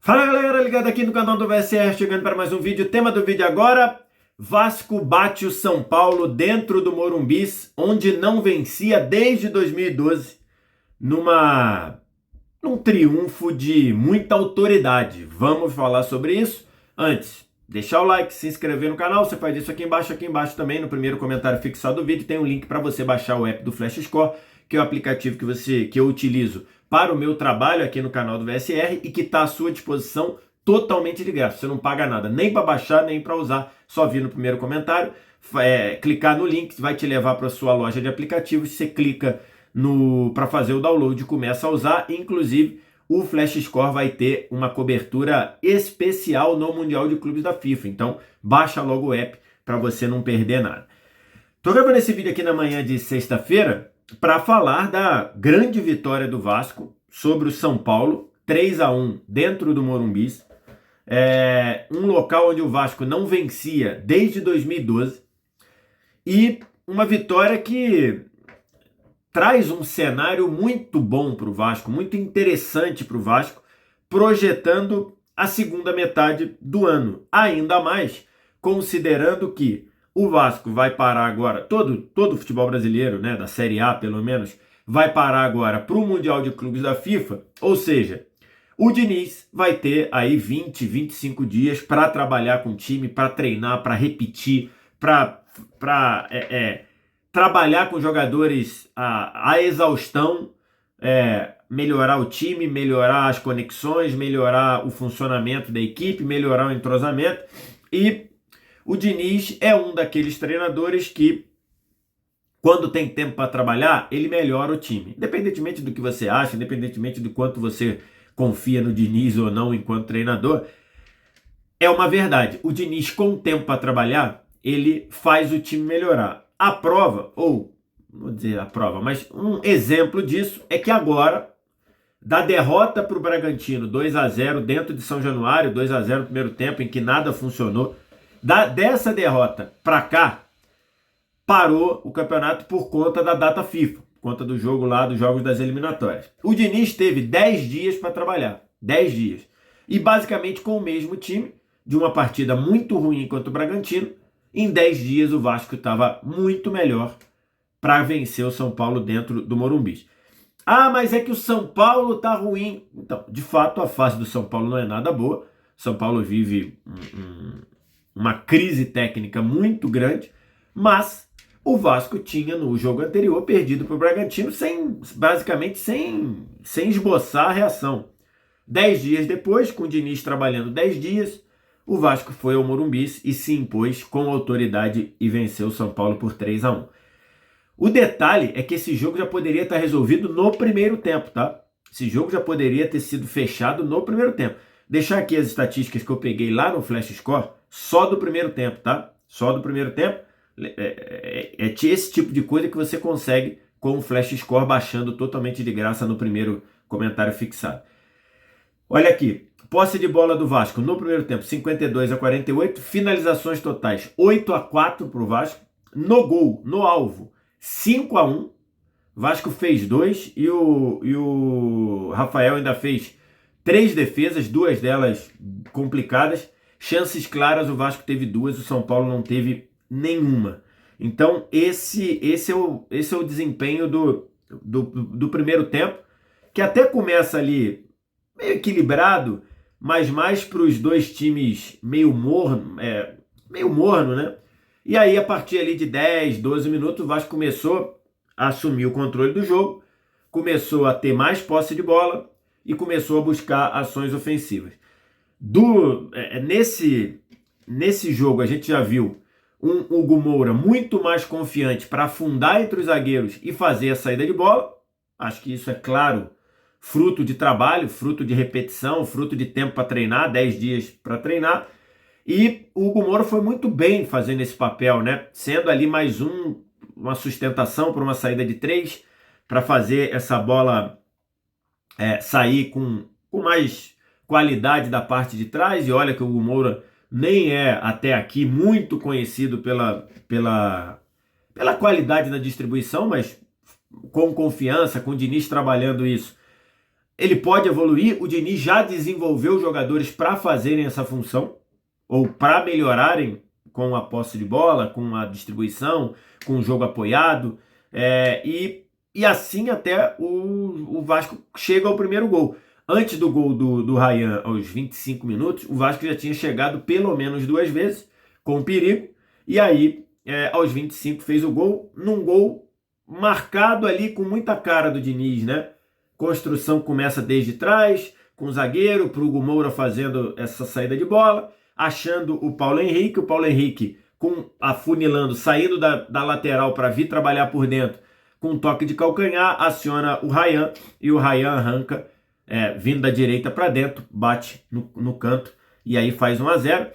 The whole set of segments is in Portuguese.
Fala galera, ligado aqui no canal do VSR, chegando para mais um vídeo. O tema do vídeo agora: Vasco bate o São Paulo dentro do Morumbi, onde não vencia desde 2012, num triunfo de muita autoridade. Vamos falar sobre isso. Antes, deixar o like, se inscrever no canal, você faz isso aqui embaixo também, no primeiro comentário fixado do vídeo, tem um link para você baixar o app do Flash Score, que é o aplicativo que eu utilizo para o meu trabalho aqui no canal do VSR e que está à sua disposição totalmente de graça. Você não paga nada, nem para baixar, nem para usar. Só vir no primeiro comentário, clicar no link, vai te levar para a sua loja de aplicativos. Você clica para fazer o download e começa a usar. Inclusive, o Flash Score vai ter uma cobertura especial no Mundial de Clubes da FIFA. Então, baixa logo o app para você não perder nada. Estou gravando esse vídeo aqui na manhã de sexta-feira para falar da grande vitória do Vasco sobre o São Paulo, 3-1 dentro do Morumbi. Um local onde o Vasco não vencia desde 2012. E uma vitória que traz um cenário muito bom para o Vasco, muito interessante para o Vasco, projetando a segunda metade do ano. Ainda mais considerando que o Vasco vai parar agora, todo o futebol brasileiro, né, da Série A pelo menos, vai parar agora para o Mundial de Clubes da FIFA, ou seja, o Diniz vai ter aí 20, 25 dias para trabalhar com o time, para treinar, para repetir, para trabalhar com jogadores a exaustão, melhorar o time, melhorar as conexões, melhorar o funcionamento da equipe, melhorar o entrosamento. E o Diniz é um daqueles treinadores que, quando tem tempo para trabalhar, ele melhora o time. Independentemente do que você acha, independentemente do quanto você confia no Diniz ou não enquanto treinador, é uma verdade. O Diniz, com tempo para trabalhar, ele faz o time melhorar. A prova, ou não vou dizer a prova, mas um exemplo disso é que agora, da derrota para o Bragantino 2-0 dentro de São Januário, 2-0 no primeiro tempo em que nada funcionou, dessa derrota para cá, parou o campeonato por conta da data FIFA, por conta do jogo lá, dos jogos das eliminatórias. O Diniz teve 10 dias para trabalhar, 10 dias. E basicamente com o mesmo time, de uma partida muito ruim contra o Bragantino, em 10 dias o Vasco estava muito melhor para vencer o São Paulo dentro do Morumbi. Ah, mas é que o São Paulo tá ruim. Então, de fato, a fase do São Paulo não é nada boa. São Paulo vive uma crise técnica muito grande, mas o Vasco tinha no jogo anterior perdido para o Bragantino basicamente sem esboçar a reação. 10 dias depois, com o Diniz trabalhando 10 dias, o Vasco foi ao Morumbi e se impôs com autoridade e venceu o São Paulo por 3-1. O detalhe é que esse jogo já poderia estar resolvido no primeiro tempo, tá? Esse jogo já poderia ter sido fechado no primeiro tempo. Deixar aqui as estatísticas que eu peguei lá no Flash Score, só do primeiro tempo, tá? Só do primeiro tempo. É esse tipo de coisa que você consegue com o Flash Score baixando totalmente de graça no primeiro comentário fixado. Olha aqui, posse de bola do Vasco no primeiro tempo, 52-48, finalizações totais, 8-4 para o Vasco, no gol, no alvo, 5-1, Vasco fez 2 e o Rafael ainda fez 3 defesas, 2 delas complicadas. Chances claras, o Vasco teve 2, o São Paulo não teve nenhuma. Então, esse é o desempenho do primeiro tempo, que até começa ali meio equilibrado, mas mais para os dois times meio morno, né? E aí, a partir ali de 10, 12 minutos, o Vasco começou a assumir o controle do jogo, começou a ter mais posse de bola e começou a buscar ações ofensivas. Nesse jogo a gente já viu um Hugo Moura muito mais confiante para afundar entre os zagueiros e fazer a saída de bola. Acho que isso é claro, fruto de trabalho, fruto de repetição, fruto de tempo para treinar, 10 dias para treinar. E o Hugo Moura foi muito bem fazendo esse papel, né? Sendo ali mais uma sustentação para uma saída de 3, para fazer essa bola sair com mais qualidade da parte de trás. E olha que o Hugo Moura nem é até aqui muito conhecido pela qualidade na distribuição, mas com confiança, com o Diniz trabalhando isso, Ele pode evoluir, o Diniz já desenvolveu jogadores para fazerem essa função, ou para melhorarem com a posse de bola, com a distribuição, com o jogo apoiado, e assim até o Vasco chega ao primeiro gol. Antes do gol do Ryan, aos 25 minutos, o Vasco já tinha chegado pelo menos 2 vezes, com perigo, e aí, aos 25, fez o gol, num gol marcado ali com muita cara do Diniz, né? Construção começa desde trás, com o zagueiro, para o Hugo Moura fazendo essa saída de bola, achando o Paulo Henrique afunilando, saindo da lateral para vir trabalhar por dentro, com um toque de calcanhar, aciona o Ryan, e o Ryan arranca, vindo da direita para dentro, bate no canto, e aí faz 1-0.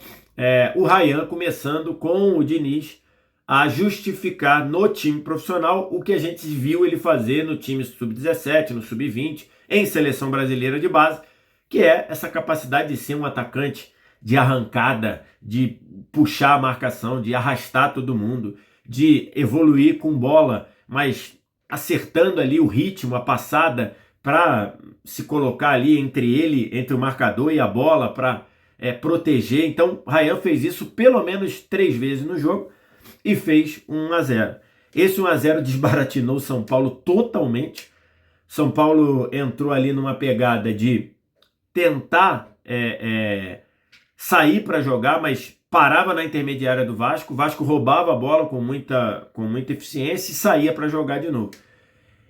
O Ryan começando com o Diniz a justificar no time profissional o que a gente viu ele fazer no time sub-17, no sub-20, em seleção brasileira de base, que é essa capacidade de ser um atacante de arrancada, de puxar a marcação, de arrastar todo mundo, de evoluir com bola, mas acertando ali o ritmo, a passada, para se colocar ali entre o marcador e a bola, para proteger. Então, Ryan fez isso pelo menos 3 vezes no jogo, e fez 1-0. Esse 1-0 desbaratinou São Paulo totalmente. São Paulo entrou ali numa pegada de tentar sair para jogar, mas parava na intermediária do Vasco. O Vasco roubava a bola com muita eficiência e saía para jogar de novo.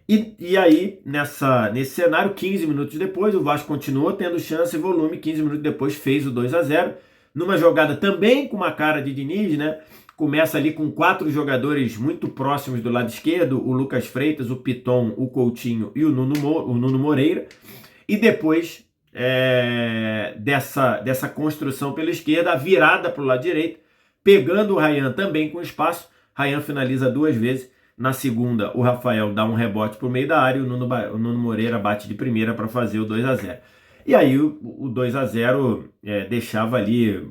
E aí, nesse cenário, 15 minutos depois, o Vasco continuou tendo chance e volume. 15 minutos depois fez o 2-0. Numa jogada também com uma cara de Diniz, né? Começa ali com 4 jogadores muito próximos do lado esquerdo, o Lucas Freitas, o Piton, o Coutinho e o Nuno Moreira. E depois dessa construção pela esquerda, a virada para o lado direito, pegando o Ryan também com espaço. Ryan finaliza 2 vezes. Na segunda, o Rafael dá um rebote por meio da área e o Nuno Moreira bate de primeira para fazer o 2-0. E aí o 2-0 deixava ali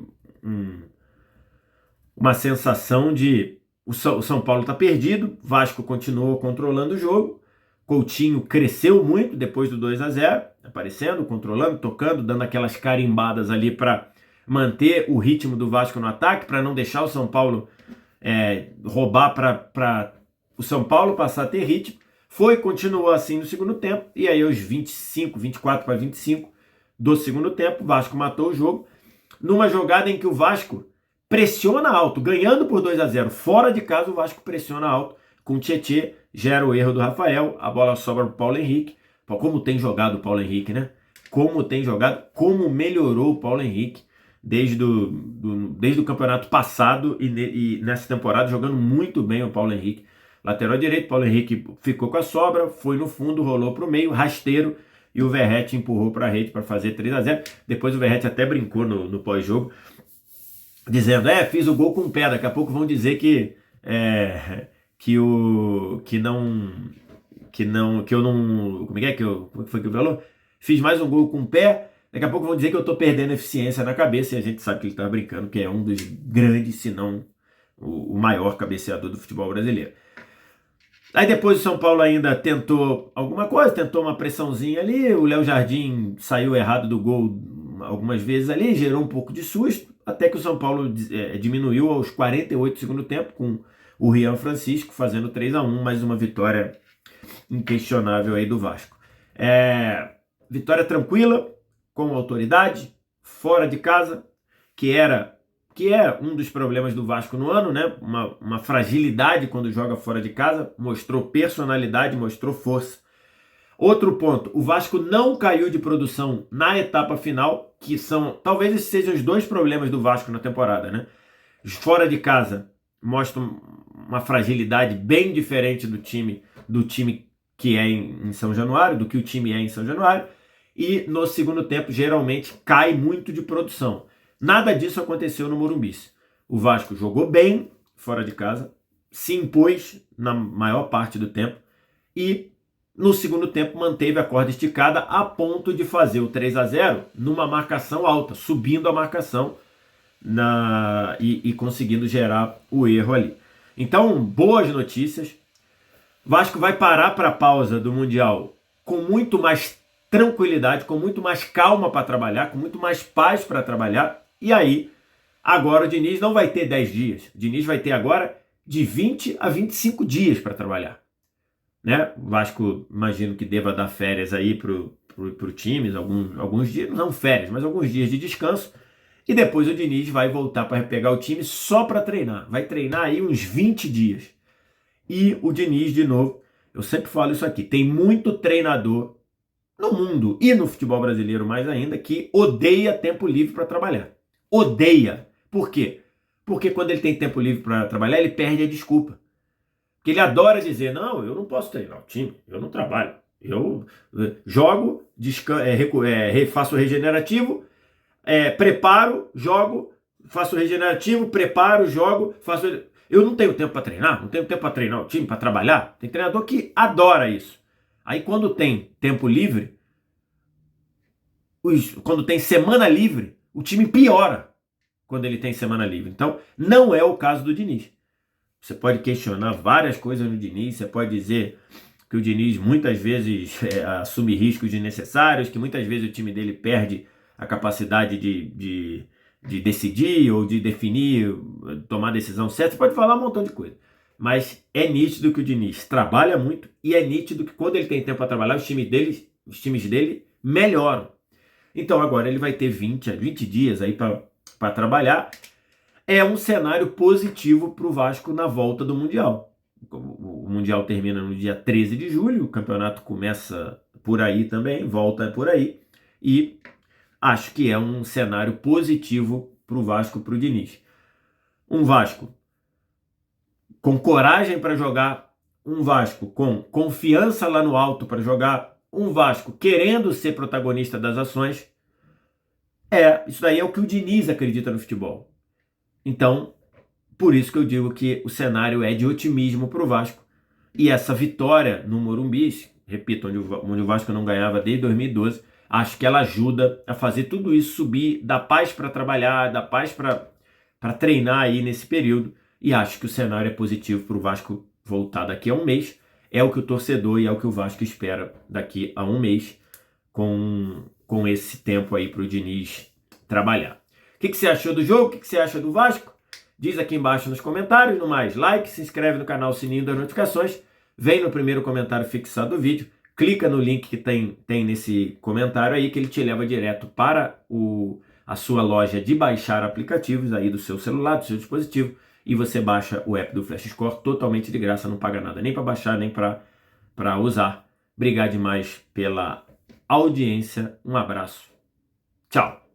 uma sensação de o São Paulo está perdido, Vasco continuou controlando o jogo, Coutinho cresceu muito depois do 2-0, aparecendo, controlando, tocando, dando aquelas carimbadas ali para manter o ritmo do Vasco no ataque, para não deixar o São Paulo roubar, para o São Paulo passar a ter ritmo. Continuou assim no segundo tempo, e aí aos 24 para 25 do segundo tempo, o Vasco matou o jogo, numa jogada em que o Vasco pressiona alto, ganhando por 2-0, fora de casa o Vasco pressiona alto, com o Tietê, gera o erro do Rafael, a bola sobra para o Paulo Henrique. Como tem jogado o Paulo Henrique, né? Como tem jogado, como melhorou o Paulo Henrique desde o campeonato passado e nessa temporada, jogando muito bem o Paulo Henrique. Lateral direito, Paulo Henrique ficou com a sobra, foi no fundo, rolou para o meio, rasteiro, e o Verratti empurrou para a rede para fazer 3-0. Depois o Verratti até brincou no pós-jogo, dizendo, fiz o gol com o pé, daqui a pouco vão dizer que eu não, como é que foi que ele falou? Fiz mais um gol com o pé, daqui a pouco vão dizer que eu tô perdendo eficiência na cabeça, e a gente sabe que ele tá brincando, que é um dos grandes, se não o maior cabeceador do futebol brasileiro. Aí depois o São Paulo ainda tentou alguma coisa, tentou uma pressãozinha ali, o Léo Jardim saiu errado do gol algumas vezes ali, gerou um pouco de susto, até que o São Paulo diminuiu aos 48 do segundo tempo, com o Rian Francisco fazendo 3-1, mais uma vitória inquestionável aí do Vasco. Vitória tranquila, com autoridade, fora de casa, que é um dos problemas do Vasco no ano, né? Uma fragilidade quando joga fora de casa, mostrou personalidade, mostrou força. Outro ponto, o Vasco não caiu de produção na etapa final, que talvez esses sejam os 2 problemas do Vasco na temporada, né? Fora de casa, mostra uma fragilidade bem diferente do time que é em São Januário, do que o time é em São Januário, e no segundo tempo geralmente cai muito de produção. Nada disso aconteceu no Morumbi. O Vasco jogou bem fora de casa, se impôs na maior parte do tempo e no segundo tempo manteve a corda esticada a ponto de fazer o 3-0 numa marcação alta, subindo a marcação e conseguindo gerar o erro ali. Então, boas notícias. Vasco vai parar para a pausa do Mundial com muito mais tranquilidade, com muito mais calma para trabalhar, com muito mais paz para trabalhar. E aí, agora o Diniz não vai ter 10 dias. O Diniz vai ter agora de 20 a 25 dias para trabalhar. Né? O Vasco, imagino que deva dar férias aí pro times, alguns dias, não férias, mas alguns dias de descanso. E depois o Diniz vai voltar para pegar o time só para treinar. Vai treinar aí uns 20 dias. E o Diniz, de novo, eu sempre falo isso aqui, tem muito treinador no mundo e no futebol brasileiro mais ainda que odeia tempo livre para trabalhar. Odeia. Por quê? Porque quando ele tem tempo livre para trabalhar, ele perde a desculpa. Porque ele adora dizer, não, eu não posso treinar o time, eu não trabalho. Eu jogo, faço regenerativo, preparo, jogo, faço regenerativo, preparo, jogo, faço... Eu não tenho tempo para treinar, não tenho tempo para treinar o time, para trabalhar. Tem treinador que adora isso. Aí quando tem tempo livre, quando tem semana livre, o time piora quando ele tem semana livre. Então, não é o caso do Diniz. Você pode questionar várias coisas no Diniz, você pode dizer que o Diniz muitas vezes assume riscos desnecessários, que muitas vezes o time dele perde a capacidade de decidir ou de definir, tomar a decisão certa. Você pode falar um montão de coisa. Mas é nítido que o Diniz trabalha muito e é nítido que quando ele tem tempo para trabalhar, os times dele melhoram. Então agora ele vai ter 20 dias aí para trabalhar. É um cenário positivo para o Vasco na volta do Mundial. O Mundial termina no dia 13 de julho, o campeonato começa por aí também, volta por aí, e acho que é um cenário positivo para o Vasco, para o Diniz. Um Vasco com coragem para jogar, um Vasco com confiança lá no alto para jogar, um Vasco querendo ser protagonista das ações. Isso daí é o que o Diniz acredita no futebol. Então, por isso que eu digo que o cenário é de otimismo para o Vasco. E essa vitória no Morumbi, repito, onde o Vasco não ganhava desde 2012, acho que ela ajuda a fazer tudo isso subir, dar paz para trabalhar, dar paz para treinar aí nesse período. E acho que o cenário é positivo para o Vasco voltar daqui a um mês. É o que o torcedor e é o que o Vasco espera daqui a um mês com esse tempo aí para o Diniz trabalhar. O que você achou do jogo? O que você acha do Vasco? Diz aqui embaixo nos comentários. No mais, like, se inscreve no canal, sininho das notificações. Vem no primeiro comentário fixado do vídeo. Clica no link que tem nesse comentário aí, que ele te leva direto para a sua loja de baixar aplicativos aí do seu celular, do seu dispositivo. E você baixa o app do Flash Score totalmente de graça, não paga nada nem para baixar, nem para usar. Obrigado demais pela audiência. Um abraço. Tchau.